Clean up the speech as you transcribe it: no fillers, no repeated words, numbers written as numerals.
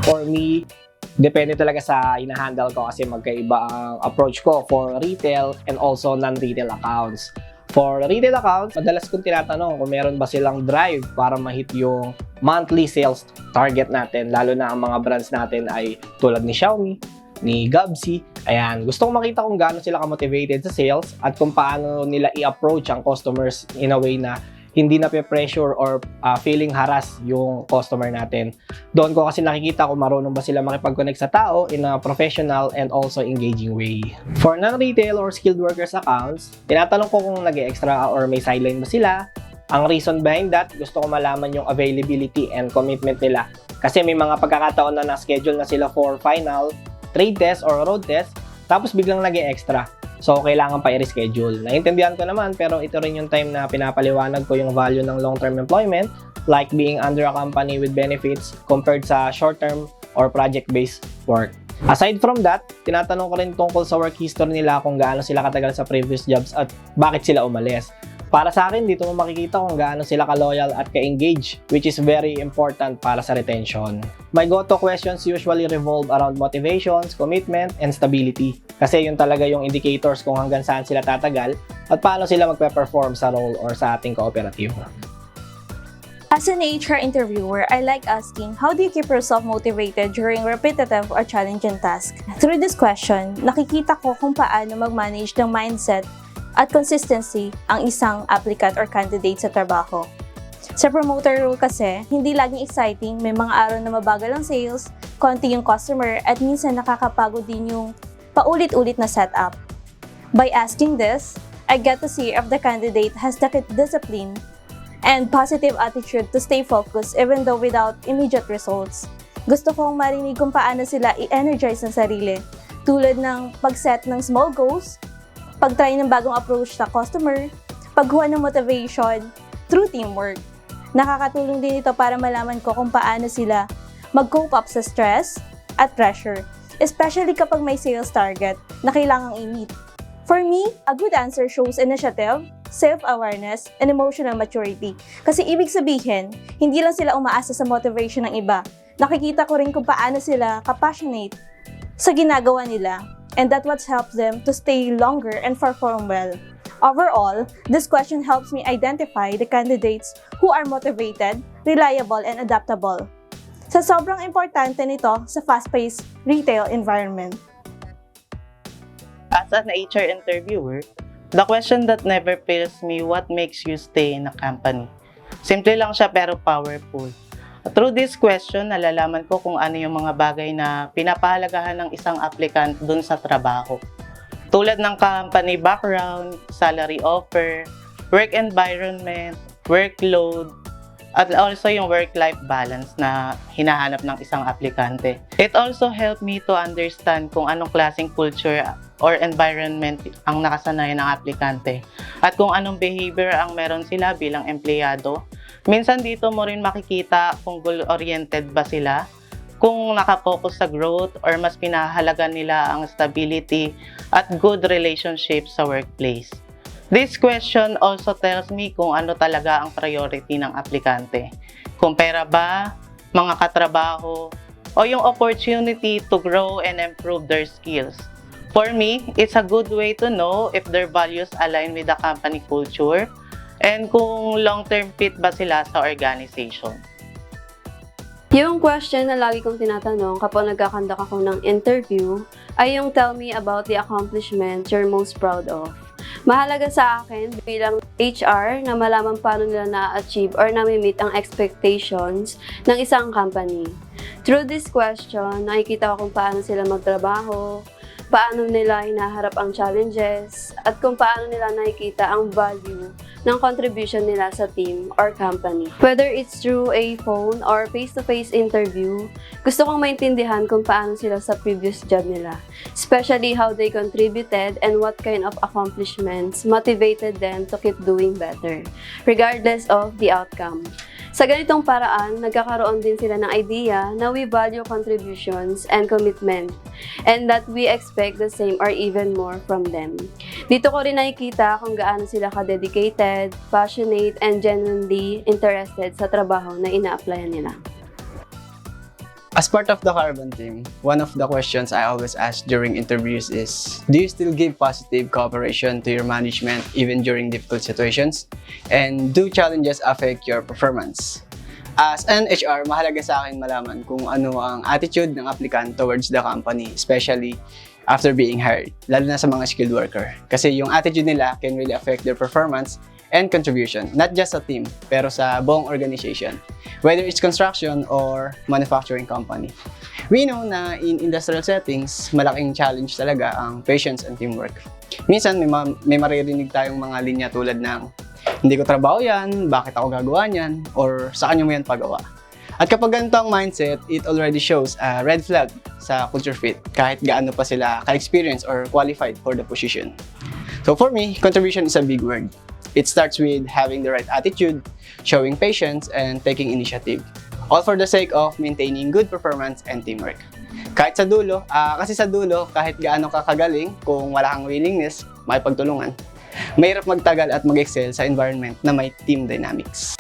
For me, depende talaga sa ina-handle ko kasi magkaiba ang approach ko for retail and also non-retail accounts. For retail accounts, madalas kong tinatanong kung meron ba silang drive para ma-hit yung monthly sales target natin, lalo na ang mga brands natin ay tulad ni Xiaomi, ni Gabsi. Ayan, gusto kong makita kung gaano sila ka-motivated sa sales at kung paano nila i-approach ang customers in a way na hindi na pressure or feeling harass yung customer natin. Doon ko kasi nakikita kung marunong ba sila makipag-connect sa tao in a professional and also engaging way. For non-retail or skilled workers accounts, tinatanong ko kung nag-extra or may sideline ba sila. Ang reason behind that, gusto ko malaman yung availability and commitment nila. Kasi may mga pagkakataon na na-schedule na sila for final, trade test or road test, tapos biglang nag-extra. So, kailangan pa i-reschedule. Naintindihan ko naman, pero ito rin yung time na pinapaliwanag ko yung value ng long-term employment, like being under a company with benefits compared sa short-term or project-based work. Aside from that, tinatanong ko rin tungkol sa work history nila kung gaano sila katagal sa previous jobs at bakit sila umalis. Para sa akin, dito mo makikita kung gaano sila ka-loyal at ka-engage, which is very important para sa retention. My go-to questions usually revolve around motivations, commitment, and stability. Kasi yun talaga yung indicators kung hanggang saan sila tatagal at paano sila magpe-perform sa role or sa ating cooperative. As an HR interviewer, I like asking, how do you keep yourself motivated during repetitive or challenging tasks? Through this question, nakikita ko kung paano mag-manage ng mindset at consistency ang isang applicant or candidate sa trabaho. Sa promoter role kasi, hindi laging exciting, may mga araw na mabagal ang sales, konti yung customer, at minsan nakakapagod din yung paulit-ulit na setup. By asking this, I get to see if the candidate has the discipline and positive attitude to stay focused even though without immediate results. Gusto kong marinig kung paano sila i-energize ng sarili, tulad ng pag-set ng small goals, pag-try ng bagong approach sa customer, pagkuha ng motivation through teamwork. Nakakatulong din ito para malaman ko kung paano sila mag-cope up sa stress at pressure, especially kapag may sales target na kailangang i-meet. For me, a good answer shows initiative, self-awareness, and emotional maturity. Kasi ibig sabihin, hindi lang sila umaasa sa motivation ng iba. Nakikita ko rin kung paano sila ka-passionate sa ginagawa nila, and that's what helps them to stay longer and perform well. Overall, this question helps me identify the candidates who are motivated, reliable, and adaptable. Sa sobrang importante nito sa fast-paced retail environment. As an HR interviewer, the question that never fails me, what makes you stay in a company? Simple lang siya pero powerful. Through this question, nalalaman ko kung ano yung mga bagay na pinapahalagahan ng isang applicant dun sa trabaho. Tulad ng company background, salary offer, work environment, workload, at also yung work-life balance na hinahanap ng isang aplikante. It also helped me to understand kung anong klaseng culture or environment ang nakasanayan ng aplikante at kung anong behavior ang meron sila bilang empleyado. Minsan dito mo rin makikita kung goal-oriented ba sila, kung nakafocus sa growth or mas pinahalaga nila ang stability at good relationships sa workplace. This question also tells me kung ano talaga ang priority ng aplikante. Kung pera ba, mga katrabaho, o yung opportunity to grow and improve their skills. For me, it's a good way to know if their values align with the company culture and kung long-term fit ba sila sa organization. Yung question na lagi kong tinatanong kapag nagkakandak ako ng interview ay yung tell me about the accomplishment you're most proud of. Mahalaga sa akin bilang HR na malaman paano nila na-achieve or na-meet ang expectations ng isang company. Through this question, nakikita ko kung paano sila magtrabaho, paano nila hinaharap ang challenges, at kung paano nila nakikita ang value ng contribution nila sa team or company. Whether it's through a phone or face-to-face interview, gusto kong maintindihan kung paano sila sa previous job nila, especially how they contributed and what kind of accomplishments motivated them to keep doing better, regardless of the outcome. Sa ganitong paraan, nagkakaroon din sila ng idea na we value contributions and commitment and that we expect the same or even more from them. Dito ko rin nakikita kung gaano sila ka-dedicated, passionate, and genuinely interested sa trabaho na ina-applyan nila. As part of the Caravan team, one of the questions I always ask during interviews is, do you still give positive cooperation to your management even during difficult situations? And do challenges affect your performance? As an HR, mahalaga sa akin malaman kung ano ang attitude ng applicant towards the company, especially after being hired, lalo na sa mga skilled worker. Kasi yung attitude nila can really affect their performance and contribution, not just sa team, pero sa buong organization, whether it's construction or manufacturing company. We know na in industrial settings, malaking challenge talaga ang patience and teamwork. Minsan, may maririnig tayong mga linya tulad ng, hindi ko trabaho yan, bakit ako gagawa niyan, or sa kanya mo yan pagawa. At kapag ganito ang mindset, it already shows a red flag sa culture fit, kahit gaano pa sila ka-experience or qualified for the position. So for me, contribution is a big word. It starts with having the right attitude, showing patience, and taking initiative. All for the sake of maintaining good performance and teamwork. Kahit sa dulo, kasi sa dulo, kahit gaano ka kagaling, kung wala kang willingness, makipagtulungan, mahirap magtagal at mag-excel sa environment na may team dynamics.